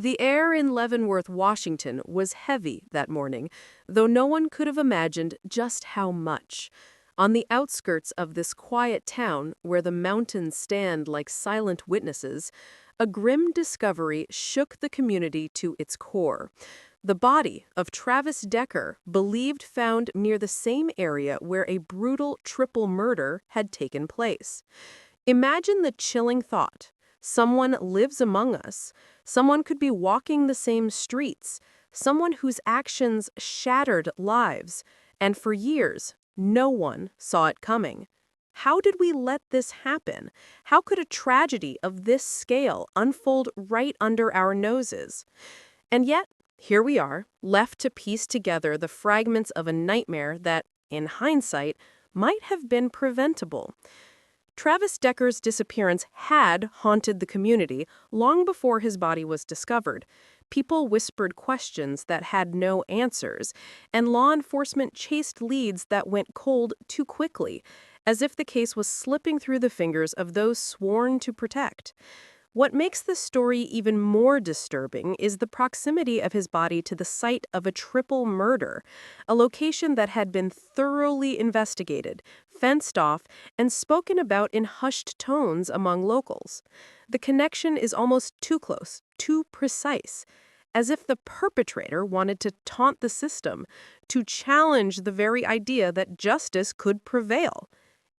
The air in Leavenworth, Washington was heavy that morning, though no one could have imagined just how much. On the outskirts of this quiet town, where the mountains stand like silent witnesses, a grim discovery shook the community to its core. The body of Travis Decker, believed found near the same area where a brutal triple murder had taken place. Imagine the chilling thought. Someone lives among us. Someone could be walking the same streets. Someone whose actions shattered lives. And for years, no one saw it coming. How did we let this happen? How could a tragedy of this scale unfold right under our noses? And yet, here we are, left to piece together the fragments of a nightmare that, in hindsight, might have been preventable. Travis Decker's disappearance had haunted the community long before his body was discovered. People whispered questions that had no answers, and law enforcement chased leads that went cold too quickly, as if the case was slipping through the fingers of those sworn to protect. What makes the story even more disturbing is the proximity of his body to the site of a triple murder, a location that had been thoroughly investigated, fenced off, and spoken about in hushed tones among locals. The connection is almost too close, too precise, as if the perpetrator wanted to taunt the system, to challenge the very idea that justice could prevail.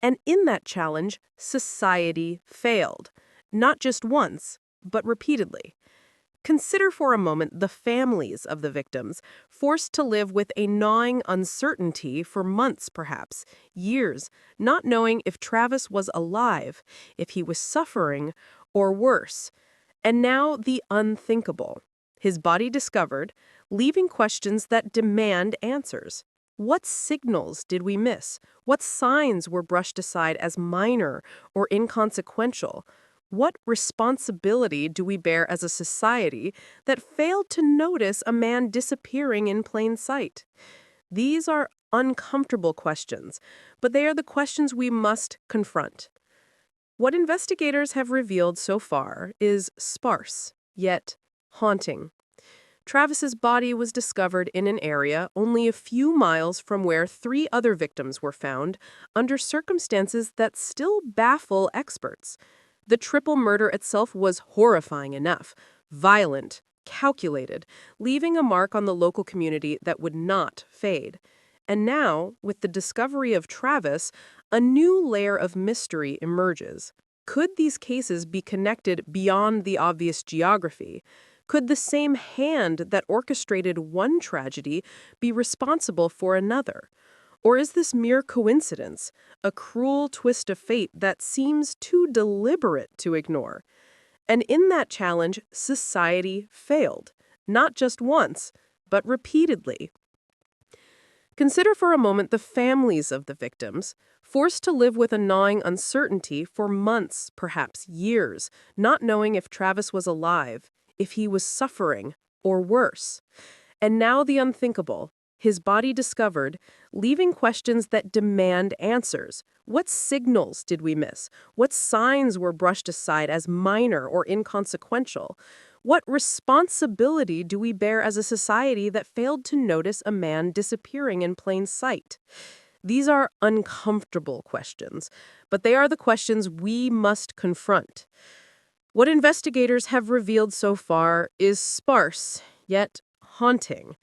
And in that challenge, society failed. Not just once, but repeatedly. Consider for a moment the families of the victims, forced to live with a gnawing uncertainty for months, perhaps, years, not knowing if Travis was alive, if he was suffering, or worse. And now the unthinkable. His body discovered, leaving questions that demand answers. What signals did we miss? What signs were brushed aside as minor or inconsequential? What responsibility do we bear as a society that failed to notice a man disappearing in plain sight? These are uncomfortable questions, but they are the questions we must confront. What investigators have revealed so far is sparse, yet haunting. Travis's body was discovered in an area only a few miles from where 3 other victims were found, under circumstances that still baffle experts. The triple murder itself was horrifying enough, violent, calculated, leaving a mark on the local community that would not fade. And now, with the discovery of Travis, a new layer of mystery emerges. Could these cases be connected beyond the obvious geography? Could the same hand that orchestrated one tragedy be responsible for another? Or is this mere coincidence, a cruel twist of fate that seems too deliberate to ignore? And in that challenge, society failed, not just once, but repeatedly. Consider for a moment the families of the victims, forced to live with a gnawing uncertainty for months, perhaps years, not knowing if Travis was alive, if he was suffering, or worse. And now the unthinkable. His body discovered, leaving questions that demand answers. What signals did we miss? What signs were brushed aside as minor or inconsequential? What responsibility do we bear as a society that failed to notice a man disappearing in plain sight? These are uncomfortable questions, but they are the questions we must confront. What investigators have revealed so far is sparse, yet haunting.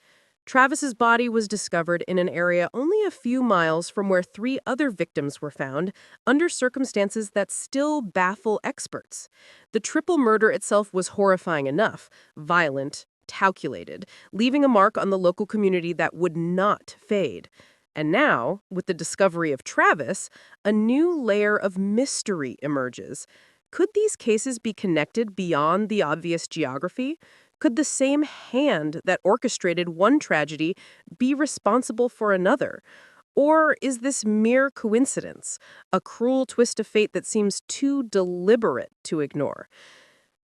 Travis's body was discovered in an area only a few miles from where 3 other victims were found, under circumstances that still baffle experts. The triple murder itself was horrifying enough, violent, calculated, leaving a mark on the local community that would not fade. And now, with the discovery of Travis, a new layer of mystery emerges. Could these cases be connected beyond the obvious geography? Could the same hand that orchestrated one tragedy be responsible for another? Or is this mere coincidence, a cruel twist of fate that seems too deliberate to ignore?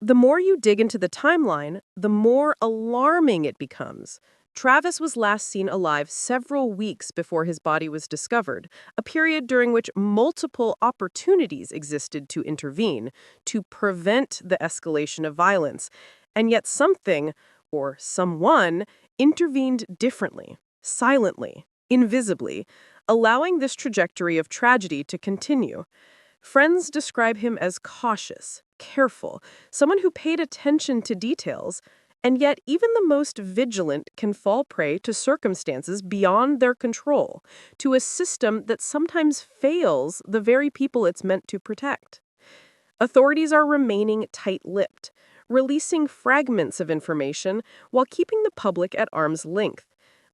The more you dig into the timeline, the more alarming it becomes. Travis was last seen alive several weeks before his body was discovered, a period during which multiple opportunities existed to intervene, to prevent the escalation of violence. And yet something, or someone, intervened differently, silently, invisibly, allowing this trajectory of tragedy to continue. Friends describe him as cautious, careful, someone who paid attention to details, and yet even the most vigilant can fall prey to circumstances beyond their control, to a system that sometimes fails the very people it's meant to protect. Authorities are remaining tight-lipped, releasing fragments of information while keeping the public at arm's length.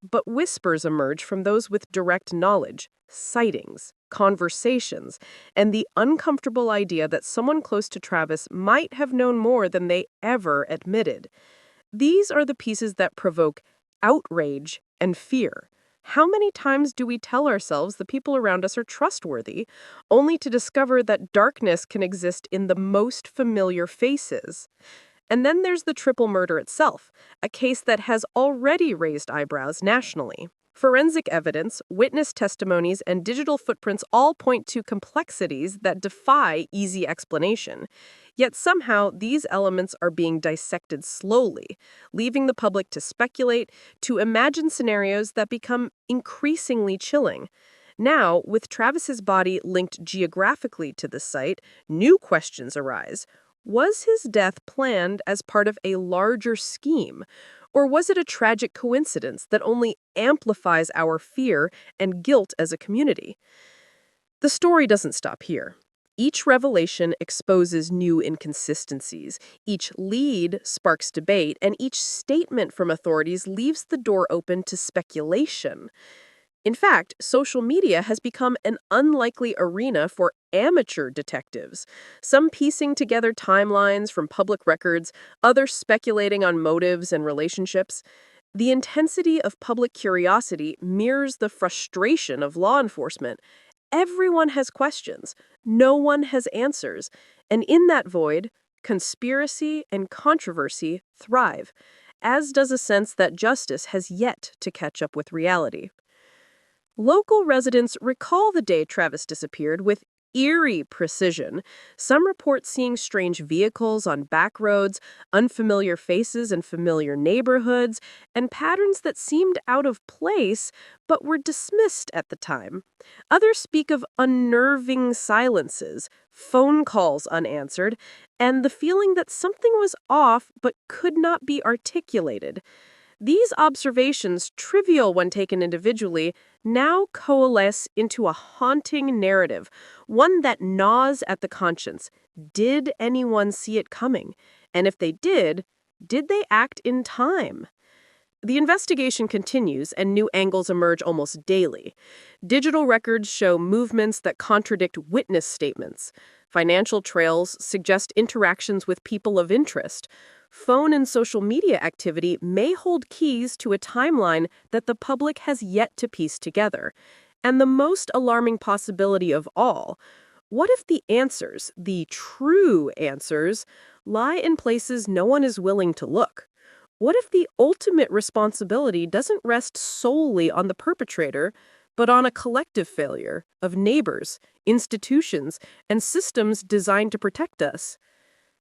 But whispers emerge from those with direct knowledge, sightings, conversations, and the uncomfortable idea that someone close to Travis might have known more than they ever admitted. These are the pieces that provoke outrage and fear. How many times do we tell ourselves the people around us are trustworthy, only to discover that darkness can exist in the most familiar faces? And then there's the triple murder itself, a case that has already raised eyebrows nationally. Forensic evidence, witness testimonies, and digital footprints all point to complexities that defy easy explanation. Yet somehow these elements are being dissected slowly, leaving the public to speculate, to imagine scenarios that become increasingly chilling. Now, with Travis's body linked geographically to the site, new questions arise. Was his death planned as part of a larger scheme? Or was it a tragic coincidence that only amplifies our fear and guilt as a community? The story doesn't stop here. Each revelation exposes new inconsistencies, each lead sparks debate, and each statement from authorities leaves the door open to speculation. In fact, social media has become an unlikely arena for amateur detectives, some piecing together timelines from public records, others speculating on motives and relationships. The intensity of public curiosity mirrors the frustration of law enforcement. Everyone has questions, no one has answers, and in that void, conspiracy and controversy thrive, as does a sense that justice has yet to catch up with reality. Local residents recall the day Travis disappeared with eerie precision. Some report seeing strange vehicles on back roads, unfamiliar faces in familiar neighborhoods, and patterns that seemed out of place but were dismissed at the time. Others speak of unnerving silences, phone calls unanswered, and the feeling that something was off but could not be articulated. These observations, trivial when taken individually, now coalesce into a haunting narrative, one that gnaws at the conscience. Did anyone see it coming? And if they did they act in time? The investigation continues and new angles emerge almost daily. Digital records show movements that contradict witness statements. Financial trails suggest interactions with people of interest. Phone and social media activity may hold keys to a timeline that the public has yet to piece together. And the most alarming possibility of all, what if the answers, the true answers, lie in places no one is willing to look? What if the ultimate responsibility doesn't rest solely on the perpetrator, but on a collective failure of neighbors, institutions, and systems designed to protect us?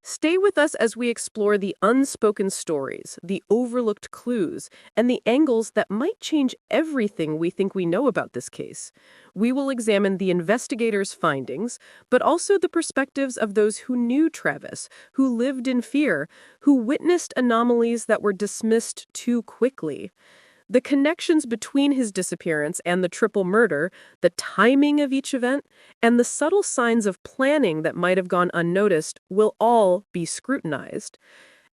Stay with us as we explore the unspoken stories, the overlooked clues, and the angles that might change everything we think we know about this case. We will examine the investigators' findings, but also the perspectives of those who knew Travis, who lived in fear, who witnessed anomalies that were dismissed too quickly. The connections between his disappearance and the triple murder, the timing of each event, and the subtle signs of planning that might have gone unnoticed will all be scrutinized.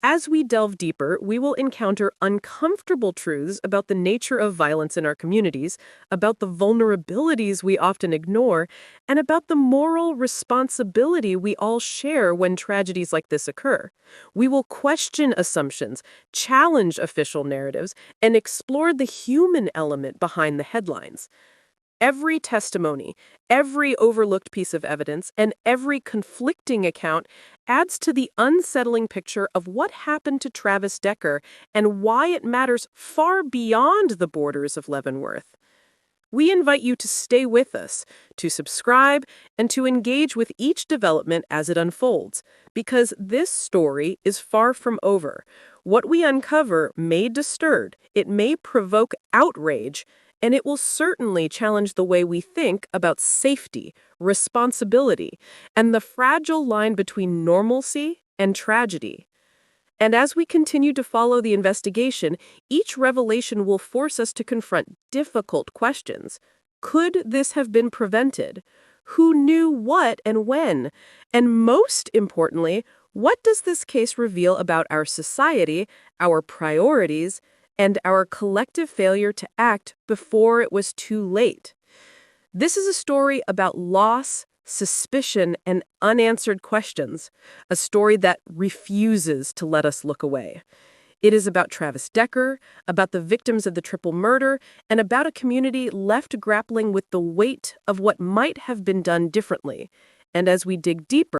As we delve deeper, we will encounter uncomfortable truths about the nature of violence in our communities, about the vulnerabilities we often ignore, and about the moral responsibility we all share when tragedies like this occur. We will question assumptions, challenge official narratives, and explore the human element behind the headlines. Every testimony, every overlooked piece of evidence, and every conflicting account adds to the unsettling picture of what happened to Travis Decker and why it matters far beyond the borders of Leavenworth. We invite you to stay with us, to subscribe, and to engage with each development as it unfolds, because this story is far from over. What we uncover may disturb, it may provoke outrage, and it will certainly challenge the way we think about safety, responsibility, and the fragile line between normalcy and tragedy. And as we continue to follow the investigation, each revelation will force us to confront difficult questions. Could this have been prevented? Who knew what and when? And most importantly, what does this case reveal about our society, our priorities, and our collective failure to act before it was too late? This is a story about loss, suspicion, and unanswered questions, a story that refuses to let us look away. It is about Travis Decker, about the victims of the triple murder, and about a community left grappling with the weight of what might have been done differently. And as we dig deeper,